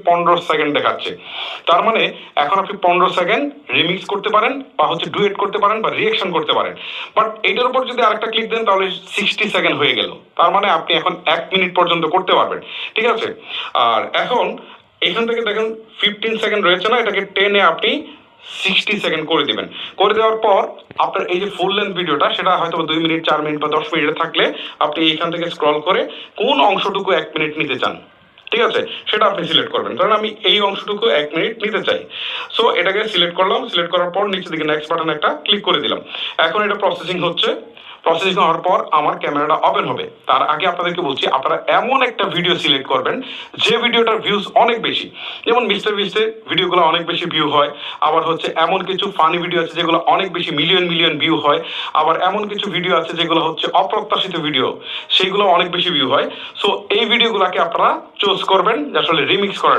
15 second দেখাচ্ছে। তার মানে এখন আপনি 15 সেকেন্ড রিমিক্স করতে পারেন বা হচ্ছে ডুয়েট করতে পারেন বা রিয়েকশন করতে পারেন। বাট এটার উপর যদি আরেকটা ক্লিক দেন তাহলে 60 সেকেন্ড হয়ে গেল। তার মানে আপনি এখন 1 মিনিট পর্যন্ত করতে পারবেন, ঠিক আছে। আর এখন এখান থেকে দেখেন 15 সেকেন্ড রয়েছে না, এটাকে টেনে আপনি 60 সেকেন্ড করে দিবেন। করে দেওয়ার পর আপনার এই যে ফুল লেন্থ ভিডিওটা সেটা হয়তো 2 মিনিট, 4 মিনিট বা 10 মিনিটে থাকলে আপনি এইখান থেকে স্ক্রল করে কোন অংশটুকু 1 মিনিট নিতে চান, ঠিক আছে, সেটা আপনি সিলেক্ট করবেন। কারণ আমি এই অংশটুকু 1 মিনিট নিতে চাই। সো এটাকে সিলেক্ট করলাম, সিলেক্ট করার পর নিচে দিকে নেক্সট বাটন একটা ক্লিক করে দিলাম। এখন এটা প্রসেসিং হচ্ছে। প্রসেসিং হওয়ার পর আমার ক্যামেরাটা ওপেন হবে। তার আগে আপনাদেরকে বলছি, আপনারা এমন একটা ভিডিও সিলেক্ট করবেন যে ভিডিওটার ভিউজ অনেক বেশি। যেমন মিস্টার বিস্টের ভিডিওগুলো অনেক বেশি ভিউ হয়। আবার হচ্ছে এমন কিছু ফানি ভিডিও আছে যেগুলো অনেক বেশি মিলিয়ন মিলিয়ন ভিউ হয়। আবার এমন কিছু ভিডিও আছে যেগুলো হচ্ছে অপ্রত্যাশিত ভিডিও, সেইগুলো অনেক বেশি ভিউ হয়। সো এই ভিডিওগুলোকে আপনারা চুজ করবেন যে আসলে রিমিক্স করার